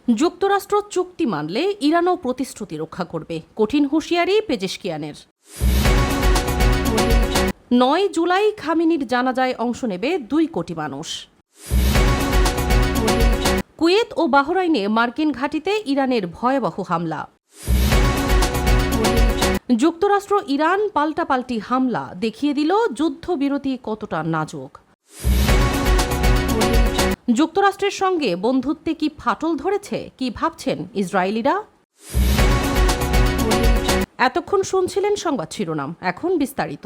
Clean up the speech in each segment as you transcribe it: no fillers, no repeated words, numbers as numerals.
যুক্তরাষ্ট্র চুক্তি মানলে ইরানও প্রতিশ্রুতি রক্ষা করবে, কঠিন হুঁশিয়ারি পেজেশকিয়ানের। 9 জুলাই খামেনির জানাজায় অংশ নেবে 2 কোটি মানুষ। কুয়েত ও বাহরাইনে মার্কিন ঘাঁটিতে ইরানের ভয়াবহ হামলা। যুক্তরাষ্ট্র ইরান পাল্টাপাল্টি হামলা দেখিয়ে দিল যুদ্ধবিরতি কতটা নাজুক। যুক্তরাষ্ট্রের সঙ্গে বন্ধুত্বে কি ফাটল ধরেছে, কি ভাবছেন ইসরায়েলিরা? এতক্ষণ শুনছিলেন সংবাদ শিরোনাম, এখন বিস্তারিত।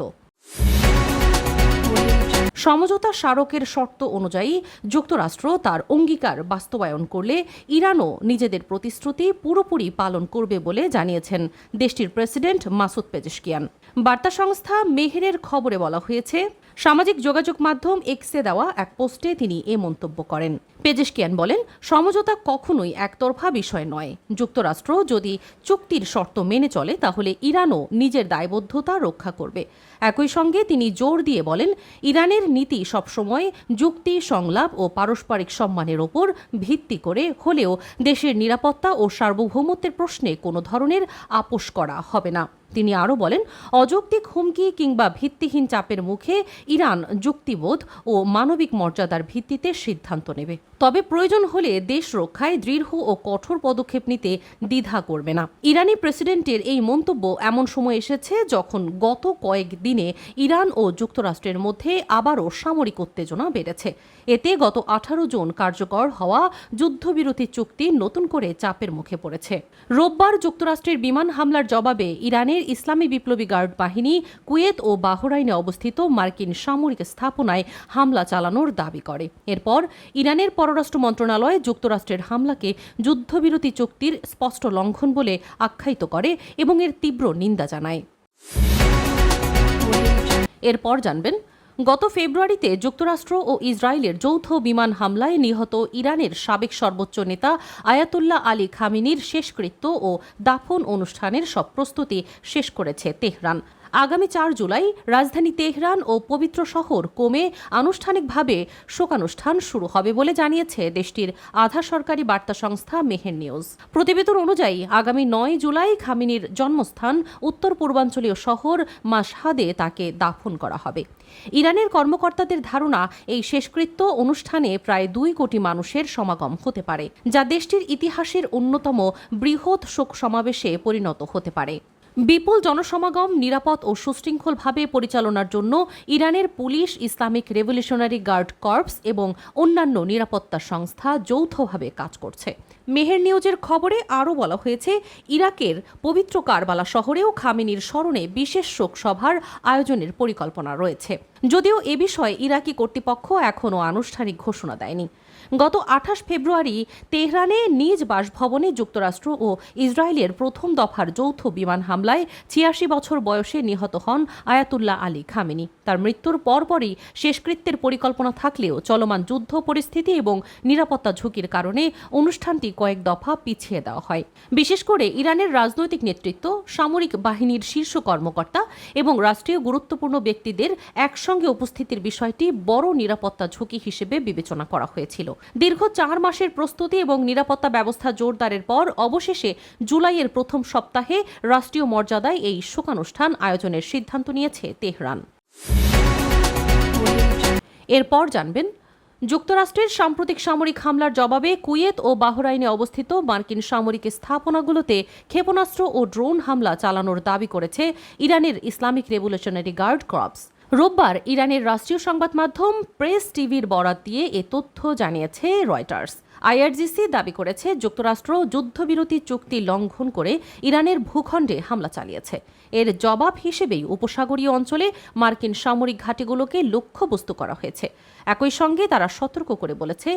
সমঝোতা স্মারকের শর্ত অনুযায়ী যুক্তরাষ্ট্র তার অঙ্গীকার বাস্তবায়ন করলে ইরানও নিজেদের প্রতিশ্রুতি পুরোপুরি পালন করবে বলে জানিয়েছেন দেশটির প্রেসিডেন্ট মাসুদ পেজেশকিয়ান। বার্তা সংস্থা মেহেরের খবরে বলা হয়েছে, সামাজিক যোগাযোগ মাধ্যম এক্সে দেওয়া এক পোস্টে তিনি এ মন্তব্য করেন। পেজেশকিয়ান বলেন, সমঝোতা কখনোই একতরফা বিষয় নয়। যুক্তরাষ্ট্র যদি চুক্তির শর্ত মেনে চলে তাহলে ইরানও নিজের দায়বদ্ধতা রক্ষা করবে। একই সঙ্গে তিনি জোর দিয়ে বলেন, ইরানের নীতি সবসময় যুক্তি, সংলাপ ও পারস্পরিক সম্মানের ওপর ভিত্তি করে হলেও দেশের নিরাপত্তা ও সার্বভৌমত্বের প্রশ্নে কোনো ধরনের আপোস করা হবে না। তিনি আরও বলেন, অযৌক্তিক হুমকি কিংবা ভিত্তিহীন চাপের মুখে ইরান যুক্তিবোধ ও মানবিক মর্যাদার ভিত্তিতে সিদ্ধান্ত নেবে, তবে প্রয়োজন হলে দেশ রক্ষায় দৃঢ় ও কঠোর পদক্ষেপ নিতে দ্বিধা করবে না। ইরানি প্রেসিডেন্টের এই মন্তব্য এমন সময় এসেছে যখন গত কয়েক দিনে ইরান ও যুক্তরাষ্ট্রের মধ্যে আবারও সামরিক উত্তেজনা বেড়েছে। এতে গত 18 জুন কার্যকর হওয়া যুদ্ধবিরতি চুক্তি নতুন করে চাপের মুখে পড়েছে। রোববার যুক্তরাষ্ট্রের বিমান হামলার জবাবে ইরানের ইসলামী বিপ্লবী গার্ড বাহিনী কুয়েত ও বাহরাইনে অবস্থিত মার্কিন সামরিক স্থাপনায় হামলা চালানোর দাবি করে। এরপর ইরানের পররাষ্ট্র মন্ত্রণালয় যুক্তরাষ্ট্রের হামলাকে যুদ্ধবিরতি চুক্তির স্পষ্ট লঙ্ঘন বলে আখ্যায়িত করে এবং এর তীব্র নিন্দা জানায়। এরপর জানবেন, গত ফেব্রুয়ারিতে যুক্তরাষ্ট্র ও ইসরায়েলের যৌথ বিমান হামলায় নিহত ইরানের সাবেক সর্বোচ্চ নেতা আয়াতুল্লাহ আলী খামেনির শেষকৃত্য ও দাফন অনুষ্ঠানের সব প্রস্তুতি শেষ করেছে তেহরান। আগামী 4 জুলাই রাজধানী তেহরান ও পবিত্র শহর কোমে আনুষ্ঠানিকভাবে শোকানুষ্ঠান শুরু হবে বলে জানিয়েছে দেশটির আধা সরকারি বার্তা সংস্থা মেহের নিউজ। প্রতিবেদন অনুযায়ী আগামী 9 জুলাই খামেনির জন্মস্থান উত্তর পূর্বাঞ্চলীয় শহর মাশহাদে তাকে দাফন করা হবে। ইরানের কর্মকর্তাদের ধারণা, এই শেষকৃত্য অনুষ্ঠানে প্রায় 2 কোটি মানুষের সমাগম হতে পারে, যা দেশটির ইতিহাসের অন্যতম বৃহৎ শোক সমাবেশে পরিণত হতে পারে। বিপুল জনসমাগম নিরাপদ ও সুশৃঙ্খলভাবে পরিচালনার জন্য ইরানের পুলিশ, ইসলামিক রেভলিউশনারি গার্ড কর্পস এবং অন্যান্য নিরাপত্তা সংস্থা যৌথভাবে কাজ করছে। মেহের নিউজের খবরে আরও বলা হয়েছে, ইরাকের পবিত্র কারবালা শহরেও খামেনির স্মরণে বিশেষ শোক সভার আয়োজনের পরিকল্পনা রয়েছে, যদিও এ বিষয়ে ইরাকি কর্তৃপক্ষ এখনও আনুষ্ঠানিক ঘোষণা দেয়নি। গত 28 ফেব্রুয়ারি তেহরানে নিজ বাসভবনে যুক্তরাষ্ট্র ও ইসরায়েলের প্রথম দফার যৌথ বিমান হামলায় 86 বছর বয়সে নিহত হন আয়াতুল্লাহ আলী খামেনি। তার মৃত্যুর পরপরই শেষকৃত্যের পরিকল্পনা থাকলেও চলমান যুদ্ধ পরিস্থিতি এবং নিরাপত্তা ঝুঁকির কারণে অনুষ্ঠানটি কয়েক দফা পিছিয়ে দেওয়া হয়। বিশেষ করে ইরানের রাজনৈতিক নেতৃত্ব, সামরিক বাহিনীর শীর্ষ কর্মকর্তা এবং রাষ্ট্রীয় গুরুত্বপূর্ণ ব্যক্তিদের একসঙ্গে উপস্থিতির বিষয়টি বড় নিরাপত্তা ঝুঁকি হিসেবে বিবেচনা করা হয়েছিল। দীর্ঘ 4 মাসের প্রস্তুতি এবং নিরাপত্তা ব্যবস্থা জোরদারের পর অবশেষে জুলাইয়ের প্রথম সপ্তাহে রাষ্ট্রীয় মর্যাদায় এই শোকানুষ্ঠান আয়োজনের সিদ্ধান্ত নিয়েছে তেহরান। এরপর জানবেন, যুক্তরাষ্ট্রের সাম্প্রতিক সামরিক হামলার জবাবে কুয়েত ও বাহরাইনে অবস্থিত মার্কিন সামরিক স্থাপনাগুলোতে ক্ষেপণাস্ত্র ও ড্রোন হামলা চালানোর দাবি করেছে ইরানের ইসলামিক রেভলিউশনারি গার্ড কর্পস। রোববার ইরানের রাষ্ট্রীয় সংবাদ মাধ্যম প্রেস টিভির বরাত দিয়ে এ তথ্য জানিয়েছে রয়টার্স। আইআরজিসি দাবি করেছে, যুক্তরাষ্ট্র যুদ্ধবিরতি চুক্তি লঙ্ঘন করে ইরানের ভূখণ্ডে হামলা চালিয়েছে। এর জবাব হিসেবেই উপসাগরীয় অঞ্চলে মার্কিন সামরিক ঘাঁটিগুলোকে লক্ষ্যবস্তু করা হয়েছে। একই সঙ্গে তারা সতর্ক করে বলেছে,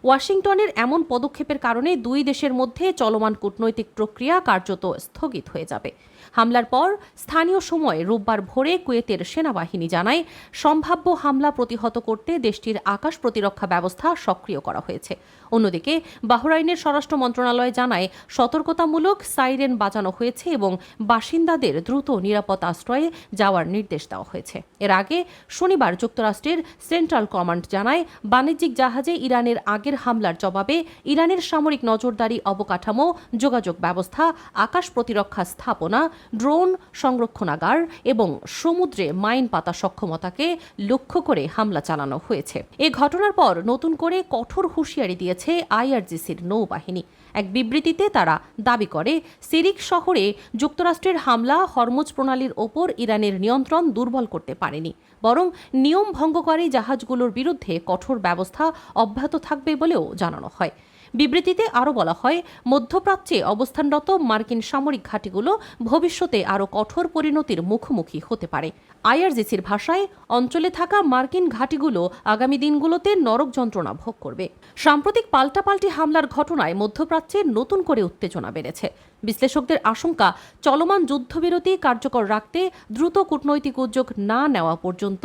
ওয়াশিংটনের এমন পদক্ষেপের কারণে 2 দেশের মধ্যে চলমান কূটনৈতিক প্রক্রিয়া কার্যত স্থগিত হয়ে যাবে। হামলার পর স্থানীয় সময় রোববার ভোরে কুয়েতের সেনাবাহিনী জানায়, সম্ভাব্য হামলা প্রতিহত করতে দেশটির আকাশ প্রতিরক্ষা ব্যবস্থা সক্রিয় করা হয়েছে। অন্যদিকে বাহরাইনের স্বরাষ্ট্র মন্ত্রণালয় জানায়, সতর্কতামূলক সাইরেন বাজানো হয়েছে এবং বাসিন্দাদের দ্রুত নিরাপদ আশ্রয়ে যাওয়ার নির্দেশ দেওয়া হয়েছে। এর আগে শনিবার যুক্তরাষ্ট্রের সেন্ট্রাল কমান্ড জানায়, বাণিজ্যিক জাহাজে ইরানের আগে আগের হামলার জবাবে ইরানের সামরিক নজরদারি অবকাঠামো, যোগাযোগ ব্যবস্থা, আকাশ প্রতিরক্ষা স্থাপনা, ড্রোন সংরক্ষণাগার এবং সমুদ্রে মাইন পাতা সক্ষমতাকে লক্ষ্য করে হামলা চালানো হয়েছে। এ ঘটনার পর নতুন করে কঠোর হুঁশিয়ারি দিয়েছে আইআরজিসির নৌবাহিনী। এক বিবৃতিতে তারা দাবি করে, সিরিক শহরে যুক্তরাষ্ট্রের হামলা হরমুজ প্রণালীর ওপর ইরানের নিয়ন্ত্রণ দুর্বল করতে পারেনি, বরং নিয়ম ভঙ্গকারী জাহাজগুলোর বিরুদ্ধে কঠোর ব্যবস্থা অব্যাহত থাকবে বলেও জানানো হয়। বিবৃতিতে আরও বলা হয়, মধ্যপ্রাচ্যে অবস্থানরত মার্কিন সামরিক ঘাঁটিগুলো ভবিষ্যতে আরও কঠোর পরিণতির মুখোমুখি হতে পারে। আইআরজিসির ভাষায়, অঞ্চলে থাকা মার্কিন ঘাঁটিগুলো আগামী দিনগুলোতে নরক যন্ত্রণা ভোগ করবে। সাম্প্রতিক পাল্টাপাল্টি হামলার ঘটনায় মধ্যপ্রাচ্যে নতুন করে উত্তেজনা বেড়েছে। বিশ্লেষকদের আশঙ্কা, চলমান যুদ্ধবিরতি কার্যকর রাখতে দ্রুত কূটনৈতিক উদ্যোগ না নেওয়া পর্যন্ত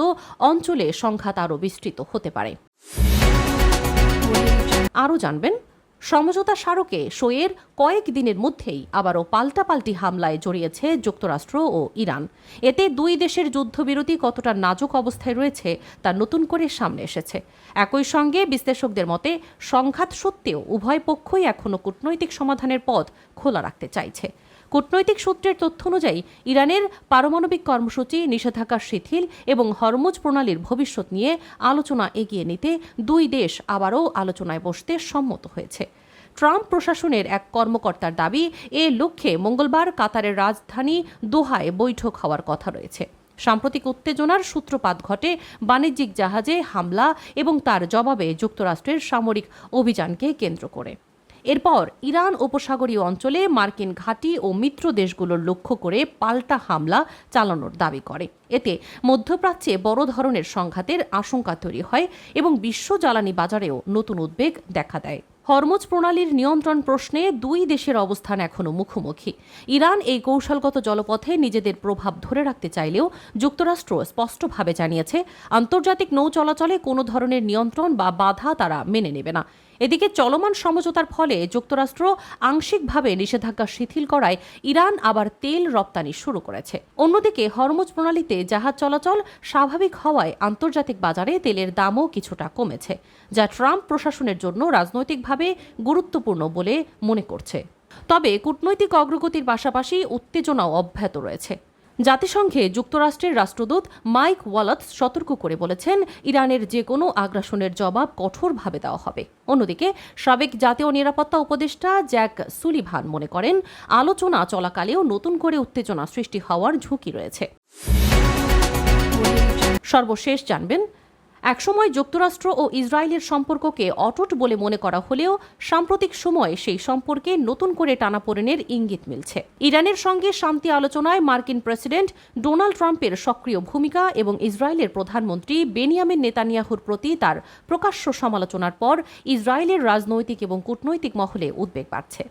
অঞ্চলে সংঘাত আরও বিস্তৃত হতে পারে। আরও জানবেন, সমঝোতা স্মারকে সইয়ের কয়েক দিনের মধ্যেই আবারও পাল্টাপাল্টি হামলায় জড়িয়েছে যুক্তরাষ্ট্র ও ইরান। এতে দুই দেশের যুদ্ধবিরতি কতটা নাজুক অবস্থায় রয়েছে তা নতুন করে সামনে এসেছে। একই সঙ্গে বিশ্লেষকদের মতে, সংঘাত সত্ত্বেও উভয় পক্ষই এখনও কূটনৈতিক সমাধানের পথ খোলা রাখতে চাইছে। কূটনৈতিক সূত্রের তথ্য অনুযায়ী, ইরানের পারমাণবিক কর্মসূচি, নিষেধাজ্ঞা শিথিল এবং হরমুজ প্রণালীর ভবিষ্যৎ নিয়ে আলোচনা এগিয়ে নিতে দুই দেশ আবারও আলোচনায় বসতে সম্মত হয়েছে। ট্রাম্প প্রশাসনের এক কর্মকর্তার দাবি, এ লক্ষ্যে মঙ্গলবার কাতারের রাজধানী দোহায় বৈঠক হওয়ার কথা রয়েছে। সাম্প্রতিক উত্তেজনার সূত্রপাত ঘটে বাণিজ্যিক জাহাজে হামলা এবং তার জবাবে যুক্তরাষ্ট্রের সামরিক অভিযানকে কেন্দ্র করে। এরপর ইরান উপসাগরীয় অঞ্চলে মার্কিন ঘাঁটি ও মিত্র দেশগুলোর লক্ষ্য করে পাল্টা হামলা চালানোর দাবি করে। এতে মধ্যপ্রাচ্যে বড় ধরনের সংঘাতের আশঙ্কা তৈরি হয় এবং বিশ্ব জ্বালানি বাজারেও নতুন উদ্বেগ দেখা দেয়। হরমুজ প্রণালীর নিয়ন্ত্রণ প্রশ্নে দুই দেশের অবস্থান এখনও মুখোমুখি। ইরান এই কৌশলগত জলপথে নিজেদের প্রভাব ধরে রাখতে চাইলেও যুক্তরাষ্ট্র স্পষ্টভাবে জানিয়েছে, আন্তর্জাতিক নৌ চলাচলে কোনো ধরনের নিয়ন্ত্রণ বা বাধা তারা মেনে নেবে না। এদিকে চলমান সমঝোতার ফলে যুক্তরাষ্ট্র আংশিকভাবে নিষেধাজ্ঞা শিথিল করায় ইরান আবার তেল রপ্তানি শুরু করেছে। অন্যদিকে হরমুজ প্রণালীতে জাহাজ চলাচল স্বাভাবিক হওয়ায় আন্তর্জাতিক বাজারে তেলের দামও কিছুটা কমেছে, যা ট্রাম্প প্রশাসনের জন্য রাজনৈতিকভাবে গুরুত্বপূর্ণ বলে মনে করছে। তবে কূটনৈতিক অগ্রগতির পাশাপাশি উত্তেজনাও অব্যাহত রয়েছে। জাতিসংঘে যুক্তরাষ্ট্রের রাষ্ট্রদূত মাইক ওয়ালাৎস সতর্ক করে বলেছেন, ইরানের যে কোনো আগ্রাসনের জবাব কঠোরভাবে দেওয়া হবে। অন্যদিকে সাবেক জাতীয় নিরাপত্তা উপদেষ্টা জ্যাক সুলিভান মনে করেন, আলোচনা চলাকালেও নতুন করে উত্তেজনা সৃষ্টি হওয়ার ঝুঁকি রয়েছে। সর্বশেষ জানবেন, একসময় যুক্তরাষ্ট্র ও ইসরায়েলের সম্পর্ককে অটুট বলে মনে করা হলেও সাম্প্রতিক সময়ে সেই সম্পর্কে নতুন করে টানাপোড়েনের ইঙ্গিত মিলছে। ইরানের সঙ্গে শান্তি আলোচনায় মার্কিন প্রেসিডেন্ট ডোনাল্ড ট্রাম্পের সক্রিয় ভূমিকা এবং ইসরায়েলের প্রধানমন্ত্রী বেনিয়ামিন নেতানিয়াহুর প্রতি তার প্রকাশ্য সমালোচনার পর ইসরায়েলের রাজনৈতিক এবং কূটনৈতিক মহলে উদ্বেগ বাড়ছে।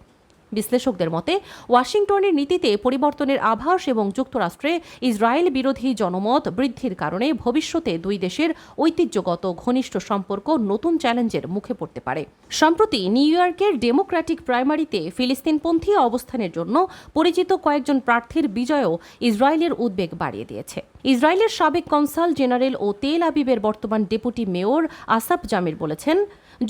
বিশ্লেষকদের মতে, ওয়াশিংটনের নীতিতে পরিবর্তনের আভাস এবং যুক্তরাষ্ট্রে ইসরায়েল বিরোধী জনমত বৃদ্ধির কারণে ভবিষ্যতে দুই দেশের ঐতিহ্যগত ঘনিষ্ঠ সম্পর্ক নতুন চ্যালেঞ্জের মুখে পড়তে পারে। সম্প্রতি নিউ ইয়র্কের ডেমোক্র্যাটিক প্রাইমারিতে ফিলিস্তিনপন্থী অবস্থানের জন্য পরিচিত কয়েকজন প্রার্থীর বিজয়ও ইসরায়েলের উদ্বেগ বাড়িয়ে দিয়েছে। ইসরায়েলের সাবেক কনসাল জেনারেল ও তেল আবিবের বর্তমান ডেপুটি মেয়র আসাফ জামির বলেছেন,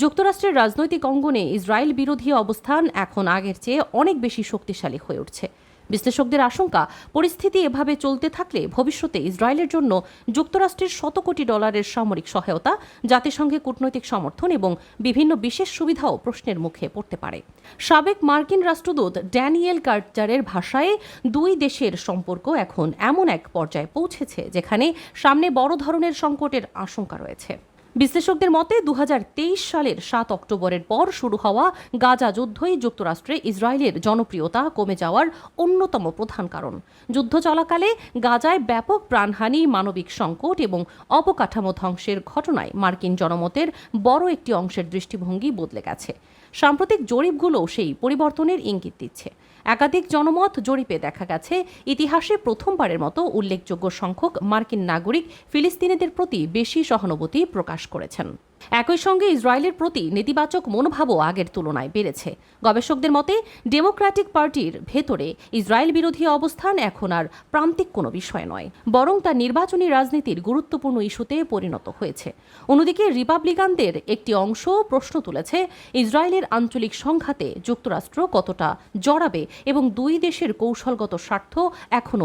যুক্তরাষ্ট্রের রাজনৈতিক অঙ্গনে ইসরায়েল বিরোধী অবস্থান এখন আগের চেয়ে অনেক বেশি শক্তিশালী হয়ে উঠছে। বিশ্লেষকদের আশঙ্কা, পরিস্থিতি এভাবে চলতে থাকলে ভবিষ্যতে ইসরায়েলের জন্য যুক্তরাষ্ট্রের শত কোটি ডলারের সামরিক সহায়তা, জাতিসংঘে কূটনৈতিক সমর্থন এবং বিভিন্ন বিশেষ সুবিধাও প্রশ্নের মুখে পড়তে পারে। সাবেক মার্কিন রাষ্ট্রদূত ড্যানিয়েল কার্জারের ভাষায়, দুই দেশের সম্পর্ক এখন এমন এক পর্যায়ে পৌঁছেছে যেখানে সামনে বড় ধরনের সংকটের আশঙ্কা রয়েছে। বিশ্লেষকদের মতে 2023 সালের 7 অক্টোবরের পর শুরু হওয়া গাজা যুদ্ধই যুক্তরাষ্ট্রে ইসরায়েলের জনপ্রিয়তা কমে যাওয়ার অন্যতম প্রধান কারণ। যুদ্ধ চলাকালে গাজায় ব্যাপক প্রাণহানি, মানবিক সংকট এবং অবকাঠামো ধ্বংসের ঘটনায় মার্কিন জনমতের বড় একটি অংশের দৃষ্টিভঙ্গি বদলে গেছে। সাম্প্রতিক জরিপগুলোও সেই পরিবর্তনের ইঙ্গিত দিচ্ছে। একাধিক জনমত জরিপে দেখা গেছে, ইতিহাসে প্রথমবারের মতো উল্লেখযোগ্য সংখ্যক মার্কিন নাগরিক ফিলিস্তিনিদের প্রতি বেশি সহানুভূতি প্রকাশ করেছেন। একই সঙ্গে ইসরায়েলের প্রতি নেতিবাচক মনোভাবও আগের তুলনায় বেড়েছে। গবেষকদের মতে ডেমোক্র্যাটিক পার্টির ভেতরে ইসরায়েল বিরোধী অবস্থান এখন আর প্রান্তিক কোনো বিষয় নয়, বরং তা নির্বাচনী রাজনীতির গুরুত্বপূর্ণ ইস্যুতে পরিণত হয়েছে। অন্যদিকে রিপাবলিকানদের একটি অংশ প্রশ্ন তুলেছে, ইসরায়েলের আঞ্চলিক সংঘাতে যুক্তরাষ্ট্র কতটা জড়াবে এবং দুই দেশের কৌশলগত স্বার্থ এখনও